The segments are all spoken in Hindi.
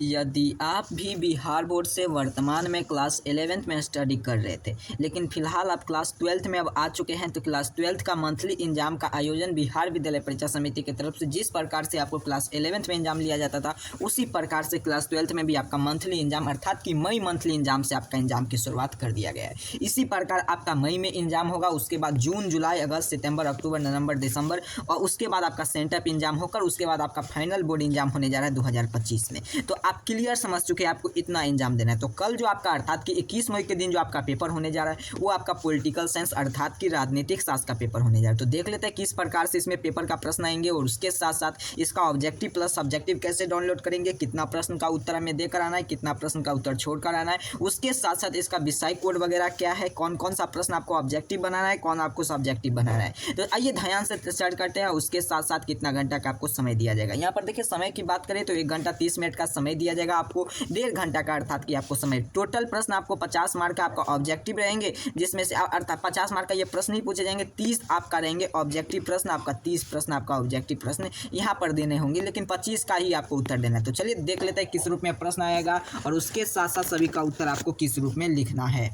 यदि आप भी बिहार बोर्ड से वर्तमान में क्लास 11th में स्टडी कर रहे थे, लेकिन फिलहाल आप क्लास 12th में अब आ चुके हैं, तो क्लास 12th का मंथली एग्जाम का आयोजन बिहार विद्यालय परीक्षा समिति की तरफ से जिस प्रकार से आपको क्लास 11th में एग्जाम लिया जाता था, उसी प्रकार से क्लास 12th में भी आपका मंथली एग्जाम अर्थात कि मई मंथली एग्जाम से आपका एग्जाम की शुरुआत कर दिया गया है। इसी प्रकार आपका मई में एग्जाम होगा, उसके बाद जून, जुलाई, अगस्त, सितंबर, अक्टूबर, नवंबर, दिसंबर और उसके बाद आपका सेंटअप एग्जाम होकर उसके बाद आपका फाइनल बोर्ड एग्जाम होने जा रहा है 2025 में। तो आप क्लियर समझ चुके हैं आपको इतना एग्जाम देना है। तो कल जो आपका अर्थात कि 21 मई के दिन जो आपका पेपर होने जा रहा है, वो आपका पॉलिटिकल साइंस अर्थात कि राजनीतिक शास्त्र का पेपर होने जा रहा है। तो देख लेते हैं किस प्रकार से इसमें पेपर का प्रश्न आएंगे और उसके साथ साथ इसका ऑब्जेक्टिव प्लस सब्जेक्टिव कैसे डाउनलोड करेंगे, कितना प्रश्न का उत्तर हमें देकर आना है, कितना प्रश्न का उत्तर छोड़कर आना है, उसके साथ साथ इसका विषय कोड वगैरह क्या है, कौन कौन सा प्रश्न आपको ऑब्जेक्टिव बनाना है, कौन आपको सब्जेक्टिव बनाना है। तो आइए ध्यान से स्टार्ट करते हैं। उसके साथ साथ कितना घंटा का आपको समय दिया जाएगा। यहाँ पर देखिए समय की बात करें तो 1 घंटा 30 मिनट का समय दिया जाएगा आपको, 1.5 घंटा का अर्थात कि आपको समय। टोटल प्रश्न आपको 50 मार्क का आपका ऑब्जेक्टिव रहेंगे, जिसमें से अर्थात 50 मार्क का ये प्रश्न ही पूछे जाएंगे, 30 आपका रहेंगे ऑब्जेक्टिव प्रश्न, आपका 30 प्रश्न आपका ऑब्जेक्टिव प्रश्न यहाँ पर देने होंगे, लेकिन 25 का ही आपको उत्तर देना है। तो चलिए देख लेते हैं किस रूप में प्रश्न आएगा और उसके साथ साथ सभी का उत्तर आपको किस रूप में लिखना है।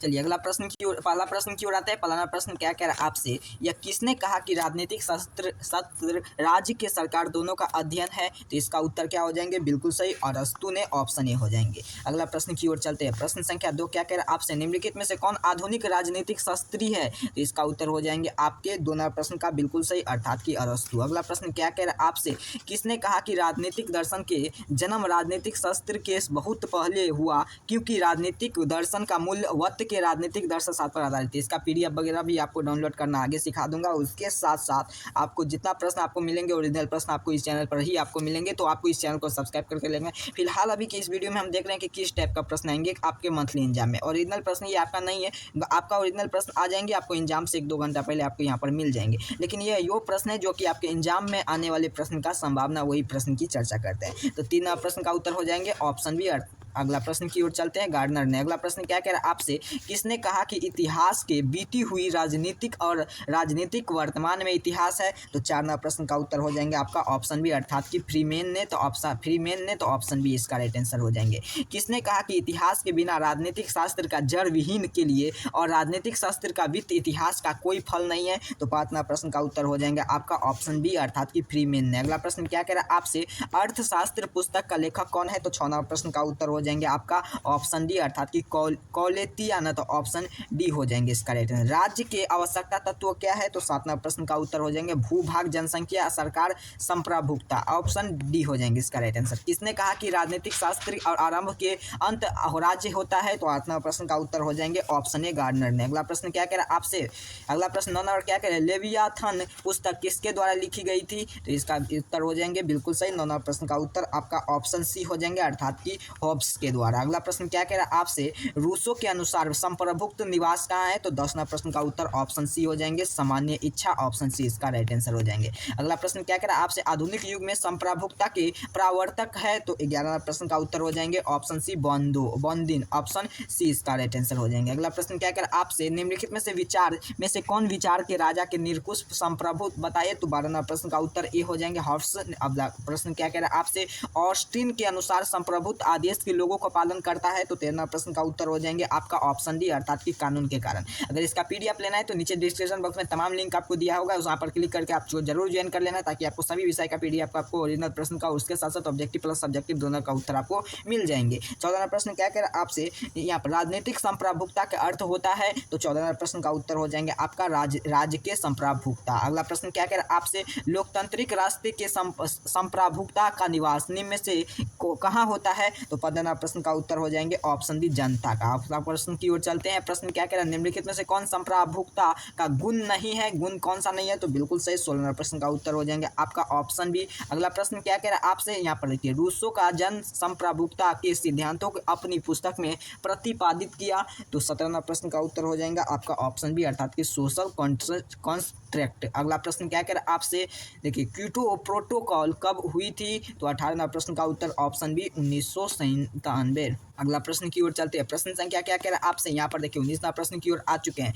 चलिए अगला प्रश्न की ओर, पहला प्रश्न की ओर आता है। पहला प्रश्न क्या कह रहा है आपसे, यह किसने कहा कि राजनीतिक शास्त्र राज्य के सरकार दोनों का अध्ययन है। तो इसका उत्तर क्या हो जाएंगे, बिल्कुल सही, अरस्तु ने, ऑप्शन ए हो जाएंगे। अगला प्रश्न की ओर चलते हैं। प्रश्न संख्या 2 क्या कह रहा है आपसे, निम्नलिखित में से कौन आधुनिक राजनीतिक शास्त्री है। तो इसका उत्तर हो जाएंगे आपके दोनों प्रश्न का बिल्कुल सही, अर्थात कि अरस्तु। अगला प्रश्न क्या कह रहा है आपसे, किसने कहा कि राजनीतिक दर्शन के जन्म राजनीतिक शास्त्र के बहुत पहले हुआ, क्योंकि राजनीतिक दर्शन का मूल्य वक्त के राजनीतिक दर्शन शास्त्र पर आधारित है। इसका पीडीएफ वगैरह भी आपको डाउनलोड करना आगे सिखा दूंगा। उसके साथ साथ आपको जितना प्रश्न आपको मिलेंगे, ओरिजिनल प्रश्न आपको इस चैनल पर ही आपको मिलेंगे, तो आपको इस चैनल को सब्सक्राइब करके लेंगे। फिलहाल अभी की इस वीडियो में हम देख रहे हैं कि किस टाइप का प्रश्न आएंगे आपके मंथली एग्जाम में। ओरिजिनल प्रश्न ये आपका नहीं है, आपका ओरिजिनल प्रश्न आ जाएंगे आपको एग्जाम से 1-2 घंटा पहले आपको यहाँ पर मिल जाएंगे, लेकिन ये वो प्रश्न है जो कि आपके एग्जाम में आने वाले प्रश्न का संभावना वही प्रश्न की चर्चा करते हैं। तो 3 प्रश्न का उत्तर हो जाएंगे ऑप्शन बी। अगला प्रश्न की ओर चलते हैं। गार्डनर ने अगला प्रश्न क्या कह रहा है आपसे, किसने कहा कि इतिहास के बीती हुई राजनीतिक और राजनीतिक वर्तमान में इतिहास है। तो 4 प्रश्न का उत्तर हो जाएंगे आपका ऑप्शन बी, अर्थात कि फ्रीमेन ने। तो ऑप्शन बी इसका राइट आंसर हो जाएंगे। किसने कहा कि इतिहास के बिना राजनीतिक शास्त्र का जड़ विहीन के लिए और राजनीतिक शास्त्र का वित्त इतिहास का कोई फल नहीं है। तो 5वां प्रश्न का उत्तर हो जाएंगे आपका ऑप्शन बी, अर्थात कि फ्रीमेन ने। अगला प्रश्न क्या कह रहा है आपसे, अर्थशास्त्र पुस्तक का लेखक कौन है। तो 6वां प्रश्न का उत्तर हो जाएंगे आपका ऑप्शन डी, अर्थात कि कौलेतिया। तो ऑप्शन डी हो जाएंगे इसका राइट आंसर। राज्य के आवश्यकता तत्व क्या है। तो 7वां प्रश्न का उत्तर हो जाएंगे भूभाग, जनसंख्या, सरकार, संप्रभुता। ऑप्शन डी हो जाएंगे इसका राइट आंसर। किसने कहा कि राजनीतिक शास्त्र और आरंभ के अंत राज्य होता है। तो 8वां प्रश्न का उत्तर हो जाएंगे ऑप्शन ए, गार्डनर ने। अगला प्रश्न क्या कह रहा है आपसे, अगला प्रश्न 9 नंबर क्या कह रहे हैं, लेवियाथन पुस्तक किसके द्वारा लिखी गई थी। तो इसका उत्तर हो जाएंगे बिल्कुल सही, 9वां प्रश्न का उत्तर आपका ऑप्शन सी हो जाएंगे, अर्थात कि हॉब्स के द्वारा। अगला प्रश्न क्या कह रहा है आपसे, रूसो के अनुसार संप्रभुत्व निवास कहाँ है। तो 10वां प्रश्न का उत्तर ऑप्शन सी हो जाएंगे, सामान्य इच्छा। ऑप्शन सी इसका राइट आंसर हो जाएंगे। अगला प्रश्न क्या कह रहा है आपसे, आधुनिक युग में संप्रभुता के प्रवर्तक है। तो 11वां प्रश्न का उत्तर हो जाएंगे ऑप्शन सी, बॉन्दिन। ऑप्शन सी इसका राइट आंसर हो जाएंगे। अगला प्रश्न क्या कह रहा है आपसे, निम्नलिखित में से विचार में से कौन विचार के राजा के निरंकुश संप्रभुत्व बताइए। तो 12वां प्रश्न का उत्तर ए हो जाएंगे, हॉब्स। अगला प्रश्न क्या कह रहा है आपसे, ऑस्टिन के अनुसार संप्रभुत्व आदेश के लोगों को पालन करता है। तो 13वां प्रश्न का उत्तर हो जाएंगे आपका ऑप्शन डी, अर्थात कि कानून के कारण। अगर इसका पीडीएफ लेना है तो नीचे डिस्क्रिप्शन बॉक्स में तमाम लिंक आपको दिया होगा, वहाँ पर क्लिक करके आप जरूर ज्वाइन कर लेना, ताकि आपको सभी विषय का पीडीएफ आपको ओरिजिनल प्रश्न का, उसके साथ साथ ऑब्जेक्टिव प्लस सब्जेक्टिव दोनों का उत्तर आपको मिल जाएंगे। 14वां प्रश्न क्या कह रहा है आपसे, यहाँ पर राजनीतिक संप्रभुता का अर्थ होता है। तो 14वां प्रश्न का उत्तर हो जाएंगे आपका राज्य के संप्रभुता। अगला प्रश्न क्या कह रहा है आपसे, लोकतांत्रिक रास्ते के संप्रभुता का निवास निम्न में से कहाँ होता है। तो 15वां प्रश्न का उत्तर हो जाएंगे ऑप्शन डी, जनता का। अगला प्रश्न की ओर चलते हैं। प्रश्न क्या कह रहा है, निम्नलिखित में से कौन संप्रभुता का गुण नहीं है, गुण कौन सा नहीं है। तो बिल्कुल सही, 16वां प्रश्न का उत्तर हो जाएंगे आपका ऑप्शन बी। अगला प्रश्न क्या कह रहा है आपसे, यहाँ पर देखिए, रूसो का जन संप्रभुता के सिद्धांतों को अपनी पुस्तक में प्रतिपादित किया। तो 17वां प्रश्न का उत्तर हो जाएगा आपका ऑप्शन बी, अर्थात कि सोशल कॉन्ट्रैक्ट। अगला प्रश्न क्या कह रहा है आपसे, देखिए, क्योटो प्रोटोकॉल कब हुई थी। तो 18वां प्रश्न का उत्तर ऑप्शन बी, 1997। अगला प्रश्न की ओर चलते हैं। प्रश्न संख्या क्या कह रहा है आपसे, यहाँ पर देखिए 19वां प्रश्न की ओर आ चुके हैं।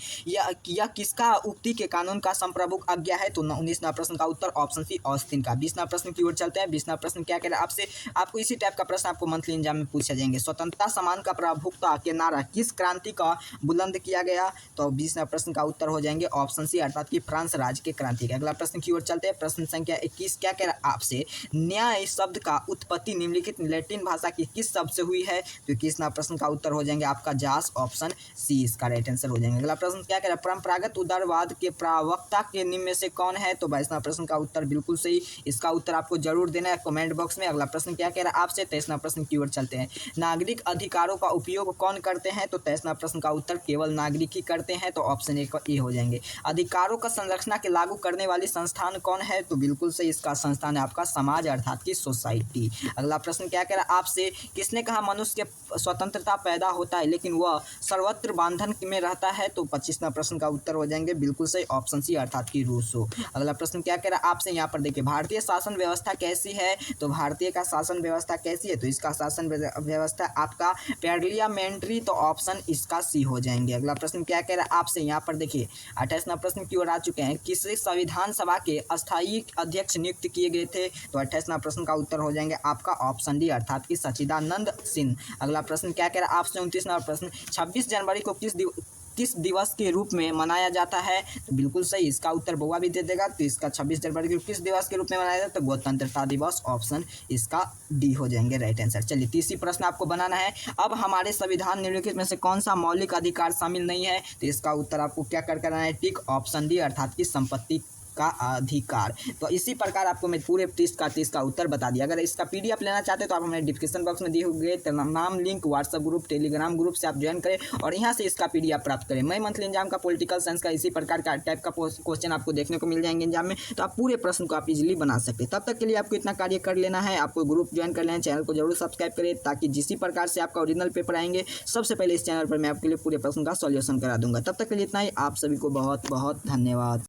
यह किसका उक्ति के कानून का संप्रभुक आज्ञा है? तो 19वां प्रश्न का उत्तर ऑप्शन सी ऑस्टिन का। 20वां प्रश्न की ओर चलते हैं। 20वां प्रश्न क्या कह रहा है आपसे, आपको इसी टाइप का प्रश्न आपको मंथली एग्जाम में पूछा जाएंगे। स्वतंत्रता समान का प्रभुत्व के नारा किस क्रांति का बुलंद किया गया? तो 20वां प्रश्न का उत्तर हो जाएंगे ऑप्शन सी अर्थात कि फ्रांस राज्य के क्रांति का। अगला प्रश्न की ओर चलते हैं। प्रश्न संख्या 21 क्या कह रहा है आपसे, न्याय शब्द का उत्पत्ति निम्नलिखित लैटिन भाषा की किस शब्द से हुई है? तो 21वां प्रश्न का उत्तर हो जाएंगे आपका जास, ऑप्शन सी इसका राइट आंसर हो जाएंगे। अगला प्रश्न क्या कह रहा है, परंपरागत उदारवाद के प्रवक्ता के निम्न में से कौन है? तो 22वां प्रश्न का उत्तर बिल्कुल सही, इसका उत्तर आपको जरूर देना है कमेंट बॉक्स में। अगला प्रश्न क्या कह रहा है आपसे, 23वां प्रश्न की ओर चलते हैं। नागरिक अधिकारों का उपयोग कौन करते हैं? तो 23वां प्रश्न का उत्तर केवल नागरिक ही करते हैं, तो ऑप्शन ए हो जाएंगे। अधिकारों का संरक्षण के लागू करने वाली संस्थान कौन है? तो बिल्कुल सही इसका संस्थान है आपका समाज अर्थात की सोसाइटी। अगला प्रश्न क्या कह रहा है आपसे, किसने कहा मनुष्य के स्वतंत्रता पैदा होता है लेकिन वह सर्वत्र बंधन में रहता है? तो 25वां प्रश्न का उत्तर हो जाएंगे बिल्कुल सही ऑप्शन सी अर्थात की रूसो। अगला प्रश्न क्या कह रहा है आपसे, यहाँ पर देखिए भारतीय शासन व्यवस्था कैसी है? तो भारतीय का शासन व्यवस्था कैसी है? तो इसका शासन व्यवस्था आपका पार्लियामेंट्री, तो ऑप्शन इसका सी हो जाएंगे। अगला प्रश्न क्या कह रहा है आपसे, यहाँ पर देखिए 28वां प्रश्न की ओर आ चुके हैं। किस संविधान सभा के अस्थायी अध्यक्ष नियुक्त किए गए थे? तो 28वां प्रश्न का उत्तर हो जाएंगे आपका ऑप्शन डी अर्थात कि सच्चिदानंद सिंह। अगला प्रश्न क्या कह रहा है आपसे 29वां प्रश्न, 26 जनवरी को किस दिवस के रूप में मनाया जाता है? तो बिल्कुल सही, इसका उत्तर बउआ भी दे देगा। तो इसका 26 जनवरी को किस दिवस के रूप में मनाया जाता है? तो गणतंत्रता दिवस, ऑप्शन इसका डी हो जाएंगे राइट आंसर। चलिए तीसरी प्रश्न आपको बनाना है। अब हमारे संविधान निम्नलिखित में से कौन सा मौलिक अधिकार शामिल नहीं है? तो इसका उत्तर आपको क्या कर करना है, टिक, ऑप्शन डी अर्थात की संपत्ति का अधिकार। तो इसी प्रकार आपको मैं पूरे 30 का उत्तर बता दिया। अगर इसका पीडीएफ लेना चाहते हैं तो आप हमारे डिस्क्रिप्शन बॉक्स में दिए हुए नाम link WhatsApp group Telegram group से आप ज्वाइन करें और यहाँ से इसका पीडीएफ प्राप्त करें। मैं मंथली एग्जाम का पॉलिटिकल साइंस का इसी प्रकार का टाइप का क्वेश्चन आपको देखने को मिल जाएंगे एग्जाम में, तो आप पूरे प्रश्न को आप इजीली बना सकते हैं। तब तक के लिए आपको इतना कार्य कर लेना है, आपको ग्रुप ज्वाइन कर लेना है, चैनल को जरूर सब्सक्राइब करें ताकि जिस प्रकार से आपका ओरिजिनल पेपर आएंगे सबसे पहले इस चैनल पर मैं आपके लिए पूरे प्रश्न का सॉल्यूशन करा दूंगा। तब तक के लिए इतना ही, आप सभी को बहुत बहुत धन्यवाद।